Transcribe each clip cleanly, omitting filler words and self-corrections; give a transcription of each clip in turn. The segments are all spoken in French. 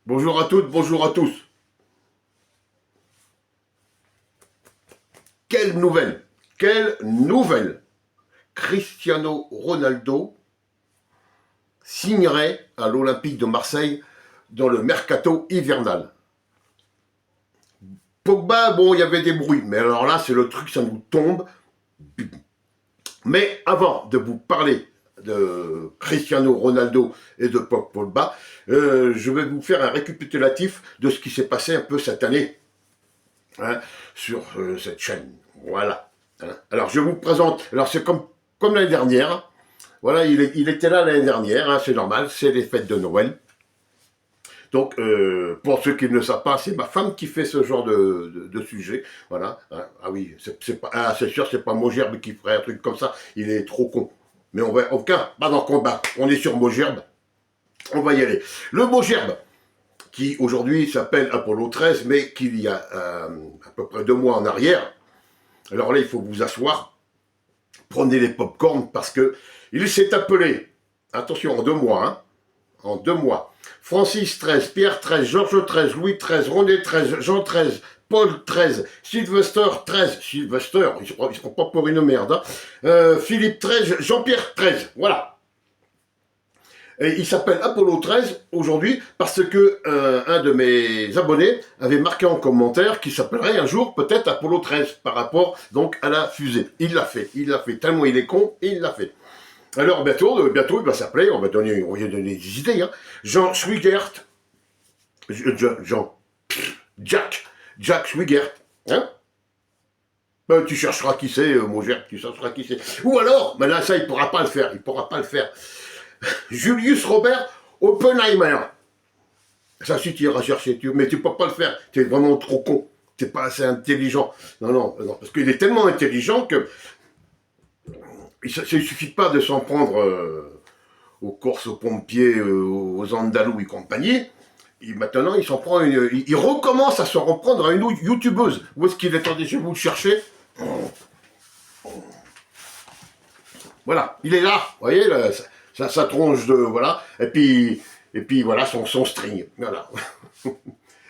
Bonjour à toutes, bonjour à tous. Quelle nouvelle? Quelle nouvelle? Cristiano Ronaldo signerait à l'Olympique de Marseille dans le mercato hivernal. Pogba, bon, il y avait des bruits, mais alors là, c'est le truc, ça nous tombe. Mais avant de vous parler de Cristiano Ronaldo et de Pogba, je vais vous faire un récapitulatif de ce qui s'est passé un peu cette année, hein, sur cette chaîne. Voilà. Hein. Alors, je vous présente. Alors, c'est comme l'année dernière. Voilà, il était là l'année dernière, hein, c'est normal, c'est les fêtes de Noël. Donc, pour ceux qui ne le savent pas, c'est ma femme qui fait ce genre de sujet. Voilà. Hein. Ah oui, c'est sûr, c'est pas Mogerbe qui ferait un truc comme ça. Il est trop con. Mais on va, aucun, pas dans le combat. On est sur Mogerbe. On va y aller. Le Mogerbe, qui aujourd'hui s'appelle Apollo 13, mais qu'il y a à peu près 2 mois en arrière. Alors là, il faut vous asseoir, prenez les pop-corn parce que il s'est appelé, attention, en 2 mois, hein, en 2 mois, Francis XIII, Pierre XIII, Georges XIII, Louis XIII, René XIII, Jean XIII, Paul XIII, Sylvester XIII, Sylvester, il se prend pas pour une merde, hein, Philippe XIII, Jean-Pierre XIII, voilà. Et il s'appelle Apollo 13 aujourd'hui parce que un de mes abonnés avait marqué en commentaire qu'il s'appellerait un jour peut-être Apollo 13 par rapport donc à la fusée. Il l'a fait, tellement il est con, il l'a fait. Alors bientôt il va s'appeler, on va donner des idées, hein. Jean Schwigert, Jean, Jack Schwigert, hein. Ben, tu chercheras qui c'est, mon gère, tu chercheras qui c'est. Ou alors, mais là ça il pourra pas le faire, Julius Robert Oppenheimer. Ça suffira à chercher, mais tu peux pas le faire. Tu es vraiment trop con. Tu n'es pas assez intelligent. Non, parce qu'il est tellement intelligent que il suffit pas de s'en prendre aux courses aux pompiers, aux andalous et compagnie. Maintenant, il s'en prend il recommence à s'en reprendre à une youtubeuse. Où est-ce qu'il est? Attendez, je vais vous le chercher. Voilà, il est là. Vous voyez, là, sa tronche de voilà. Et puis voilà son string. Voilà.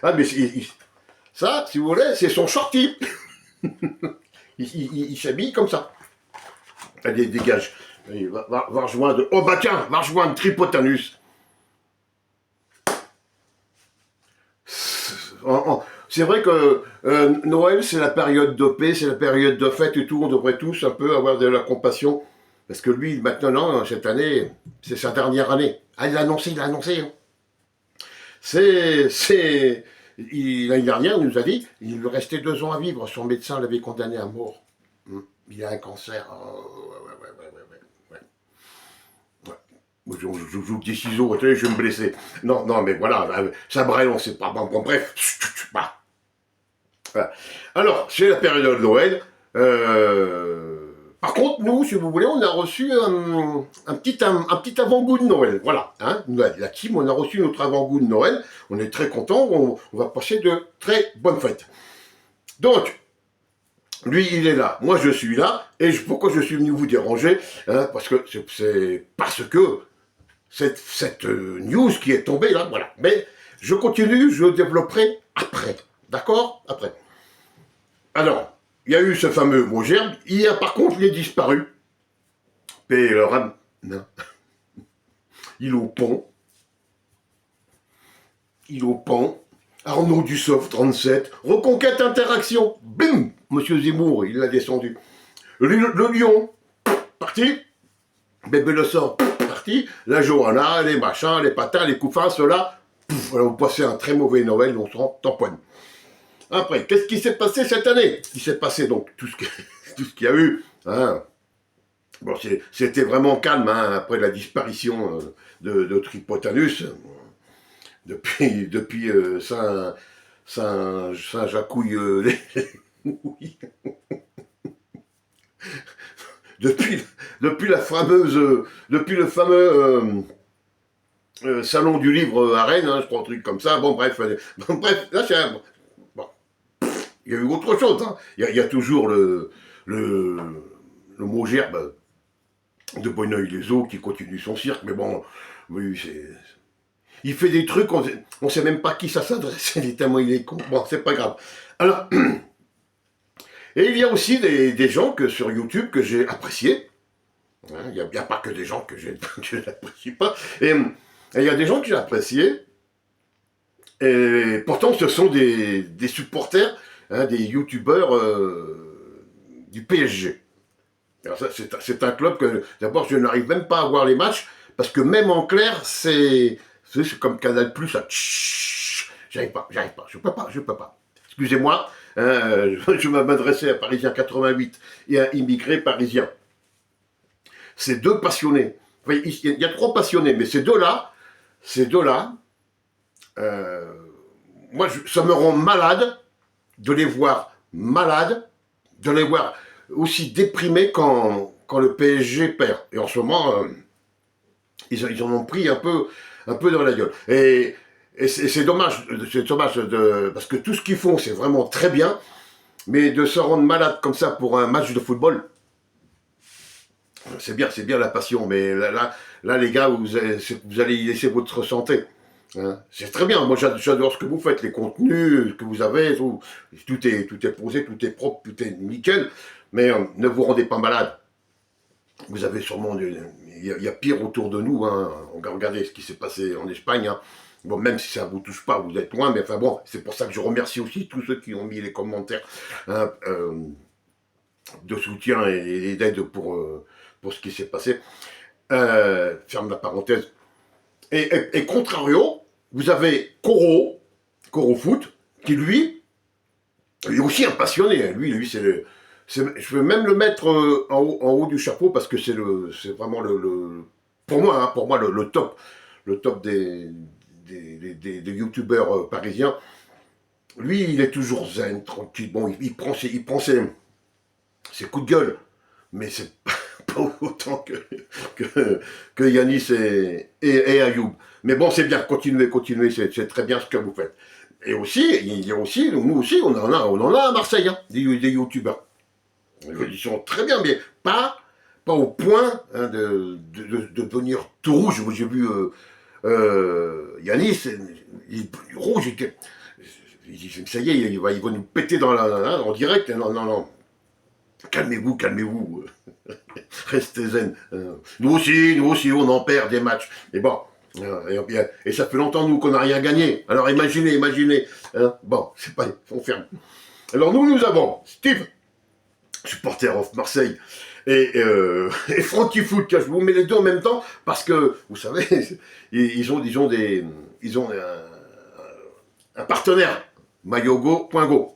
Ah mais ça, si vous voulez, c'est son shorty. Il s'habille comme ça. Allez, dégage. Allez, va rejoindre. Oh bah tiens, va rejoindre Tripotanus. C'est vrai que Noël, c'est la période de paix, c'est la période de fête et tout. On devrait tous un peu avoir de la compassion. Parce que lui, maintenant, cette année, c'est sa dernière année. Ah, il l'a annoncé. Hein. L'année dernière, il nous a dit, il lui restait 2 ans à vivre. Son médecin l'avait condamné à mort. Il a un cancer. Oh, ouais. Je joue des ciseaux, je vais me blesser. Non, mais voilà, ça brûle, on sait pas. Bon, bref. Voilà. Alors, c'est la période de Noël. Par contre, nous, si vous voulez, on a reçu un petit avant-goût de Noël. Voilà, hein, la team, on a reçu notre avant-goût de Noël. On est très contents, on va passer de très bonnes fêtes. Donc, lui, il est là, moi, je suis là. Et pourquoi je suis venu vous déranger, hein, parce que cette news qui est tombée là, voilà. Mais je continue, je développerai après. D'accord? Après. Alors, il y a eu ce fameux mot gerbe. Par contre, il est disparu. Et le ram, non. Il est au pont. Arnaud Dussopt, 37. Reconquête Interaction. Bim. Monsieur Zemmour, il l'a descendu. Le lion, parti. Bébé le sort, parti. La Johanna, les machins, les patins, les couffins, ceux-là. Voilà, vous passez un très mauvais Noël, on se rend tamponne. Après, qu'est-ce qui s'est passé cette année? Il s'est passé donc tout ce qu'il y a eu. Hein. Bon, c'était vraiment calme hein, après la disparition de Tripotanus. Depuis Saint-Jacouille, oui. depuis le fameux salon du livre à Rennes, hein, je crois un truc comme ça. Bon bref, là c'est bon. Il y a eu autre chose. Hein. Il y a toujours le mot gerbe de Bonneuil-les-Eaux qui continue son cirque, mais bon, oui, Il fait des trucs, on sait même pas qui ça s'adresse, tellement il est con. Bon, c'est pas grave. Alors, et il y a aussi des gens que sur YouTube que j'ai appréciés. Il n'y a pas que des gens que je n'apprécie pas. Et il y a des gens que j'ai appréciés. Et pourtant, ce sont des supporters, des youtubeurs du PSG. Alors ça, c'est un club que, d'abord, je n'arrive même pas à voir les matchs, parce que même en clair, c'est comme Canal+, ça, j'arrive pas, je peux pas. Excusez-moi, je vais m'adresser à Parisien 88 et à immigré parisien. Ces deux passionnés, enfin, il y a trois passionnés, mais ces deux-là, moi, ça me rend malade de les voir malades, de les voir aussi déprimés quand le PSG perd. Et en ce moment, ils en ont pris un peu dans la gueule. Et c'est dommage, parce que tout ce qu'ils font, c'est vraiment très bien, mais de se rendre malade comme ça pour un match de football, c'est bien la passion, mais là les gars, vous allez y laisser votre santé. Hein. C'est très bien, moi j'adore ce que vous faites, les contenus que vous avez, tout est posé, tout est propre, tout est nickel, mais ne vous rendez pas malade. Vous avez sûrement, il y a pire autour de nous, hein. Regardez ce qui s'est passé en Espagne, hein. Bon, même si ça ne vous touche pas, vous êtes loin, mais enfin bon, c'est pour ça que je remercie aussi tous ceux qui ont mis les commentaires hein, de soutien et d'aide pour ce qui s'est passé. Ferme la parenthèse. Et contrario, vous avez Coro Foot, qui lui est aussi un passionné. Lui je veux même le mettre en haut du chapeau parce que c'est vraiment pour moi le top des youtubeurs parisiens. Lui, il est toujours zen, tranquille. Bon, il prend ses coups de gueule, mais c'est pas autant que Yanis et Ayoub. Mais bon, c'est bien, continuez, c'est très bien ce que vous faites. Et aussi, il y a aussi, nous aussi, on en a à Marseille, hein, des youtubeurs. Ils sont très bien, mais pas au point hein, de devenir tout rouge. J'ai vu Yanis, il est rouge, ça y est, il va nous péter en direct. Non. Calmez-vous. Restez zen. Nous aussi, on en perd des matchs. Mais bon, et ça fait longtemps, nous, qu'on n'a rien gagné. Alors imaginez. Hein, bon, c'est pas, on ferme. Alors nous avons Steve, supporter of Marseille, et Frankie Foot, je vous mets les deux en même temps, parce que, vous savez, ils ont un partenaire, mayogo.go.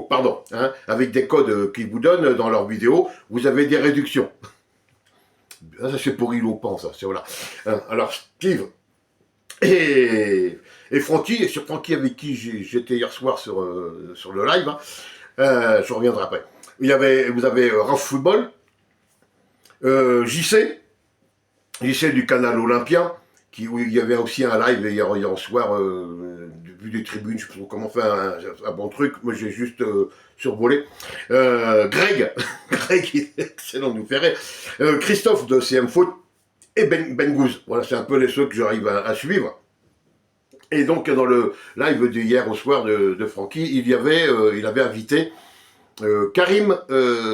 Pardon, hein, avec des codes qu'ils vous donnent dans leurs vidéos, vous avez des réductions. Ça c'est pour Ilopan, ça, c'est voilà. Alors Steve et Francky, et sur Francky avec qui j'étais hier soir sur le live, hein, je reviendrai après. Vous avez Raf Football, JC du canal Olympien, où il y avait aussi un live hier soir, vu des tribunes, je sais pas comment faire un bon truc, moi j'ai juste survolé. Greg, il est excellent, nous fait rire. Christophe de CM Foot et Ben Gouz. Voilà, c'est un peu les ceux que j'arrive à suivre. Et donc dans le live d'hier au soir de Francky, il avait invité Karim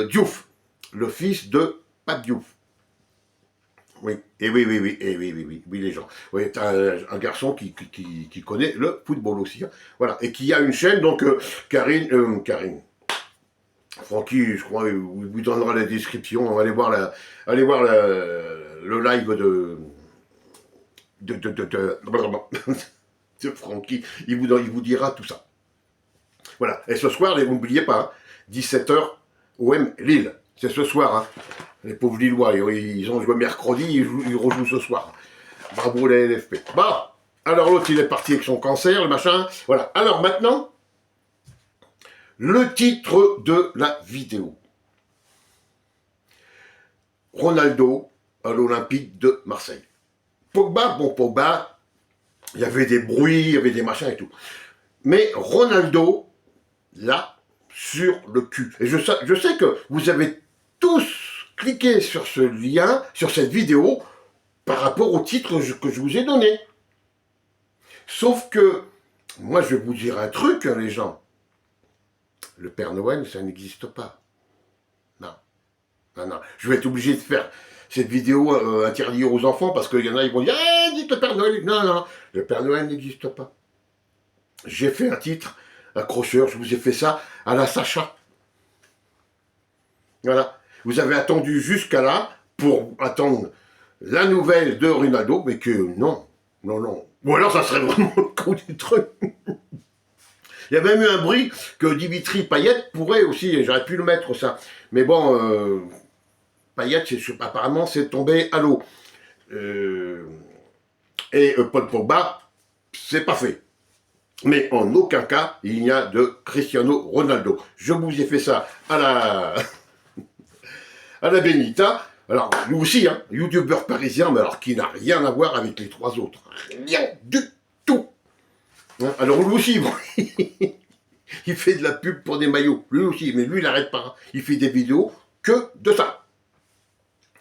Diouf, le fils de Pape Diouf. Oui, les gens. Oui, un garçon qui connaît le football aussi. Hein. Voilà, et qui a une chaîne, donc Karine, Francky, je crois, il vous donnera la description. On va aller voir le live de Francky. Il vous dira tout ça. Voilà, et ce soir, n'oubliez pas, hein, 17h, OM Lille. C'est ce soir, hein. Les pauvres Lillois, ils ont joué mercredi, ils rejouent ce soir. Bravo les LFP. Bon, alors l'autre il est parti avec son cancer, le machin. Voilà, alors maintenant, le titre de la vidéo. Ronaldo à l'Olympique de Marseille. Pogba, il y avait des bruits, il y avait des machins et tout. Mais Ronaldo, là, sur le cul. Et je sais que vous avez tous cliqué sur ce lien, sur cette vidéo, par rapport au titre que je vous ai donné. Sauf que, moi je vais vous dire un truc, hein, les gens. Le Père Noël, ça n'existe pas. Non. Non, non. Je vais être obligé de faire cette vidéo interdite aux enfants parce qu'il y en a, ils vont dire « dites le Père Noël !» Non, non, le Père Noël n'existe pas. J'ai fait un titre, accrocheur, je vous ai fait ça à la Sacha. Voilà. Vous avez attendu jusqu'à là pour attendre la nouvelle de Ronaldo, mais que non, non, non. Ou alors ça serait vraiment le coup du truc. Il y a même eu un bruit que Dimitri Payet pourrait aussi, j'aurais pu le mettre ça. Mais bon, Payet, apparemment, c'est tombé à l'eau. Et Paul Pogba, c'est pas fait. Mais en aucun cas, il n'y a de Cristiano Ronaldo. Je vous ai fait ça à la Benita. Alors, nous aussi, hein, youtubeur parisien, mais alors qui n'a rien à voir avec les trois autres. Rien du tout. Hein, alors, lui aussi, bon, il fait de la pub pour des maillots. Lui aussi, mais lui, il n'arrête pas. Il fait des vidéos que de ça.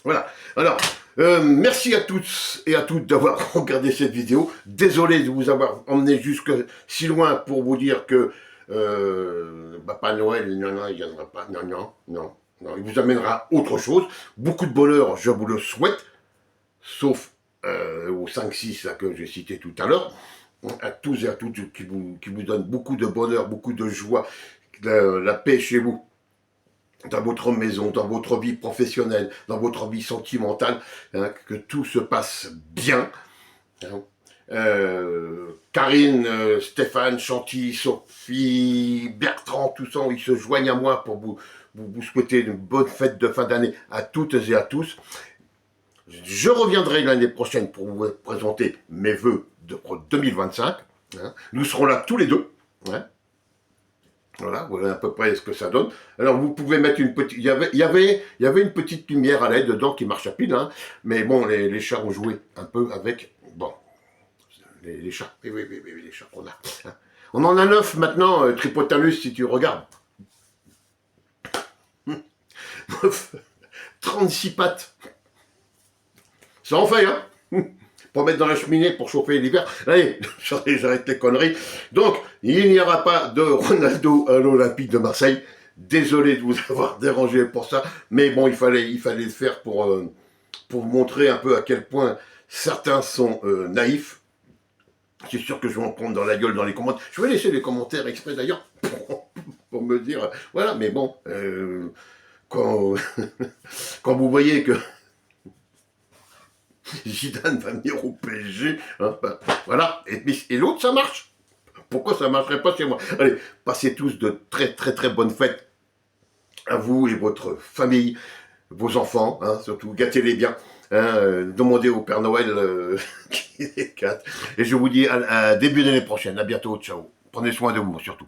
Voilà. Alors, merci à tous et à toutes d'avoir regardé cette vidéo. Désolé de vous avoir emmené jusque si loin pour vous dire que Papa Noël, non, il n'y en aura pas. Non, non, non. Non, il vous amènera autre chose. Beaucoup de bonheur, je vous le souhaite. Sauf aux 5-6 que j'ai cités tout à l'heure. À tous et à toutes qui vous donnent beaucoup de bonheur, beaucoup de joie, la paix chez vous. Dans votre maison, dans votre vie professionnelle, dans votre vie sentimentale, hein, que tout se passe bien. Hein. Karine, Stéphane, Chanty, Sophie, Bertrand, tout ça, ils se joignent à moi pour vous souhaiter une bonne fête de fin d'année à toutes et à tous. Je reviendrai l'année prochaine pour vous présenter mes vœux pour 2025. Hein. Nous serons là tous les deux. Hein. Voilà à peu près ce que ça donne. Alors vous pouvez mettre une petite... Il y avait une petite lumière à LED dedans qui marche à pile, hein, mais bon, les chats ont joué un peu avec... Bon, les chats, oui, les chats qu'on a. Hein. On en a 9 maintenant, Tripotalus, si tu regardes. 9, 36 pattes. Ça en fait, hein. Pour mettre dans la cheminée pour chauffer l'hiver. Allez, j'arrête les conneries. Donc, il n'y aura pas de Ronaldo à l'Olympique de Marseille. Désolé de vous avoir dérangé pour ça, mais bon, il fallait le faire pour vous montrer un peu à quel point certains sont naïfs. C'est sûr que je vais en prendre dans la gueule dans les commentaires. Je vais laisser les commentaires exprès d'ailleurs pour me dire, voilà, mais bon, quand vous voyez que Zidane va venir au PSG, hein, ben, voilà, et l'autre ça marche. Pourquoi ça ne marcherait pas chez moi? Allez, passez tous de très très très bonnes fêtes à vous et votre famille, vos enfants, hein, surtout gâtez-les bien. Hein, demandez au Père Noël qui les gâte. Et je vous dis à début d'année prochaine. À bientôt, ciao. Prenez soin de vous surtout.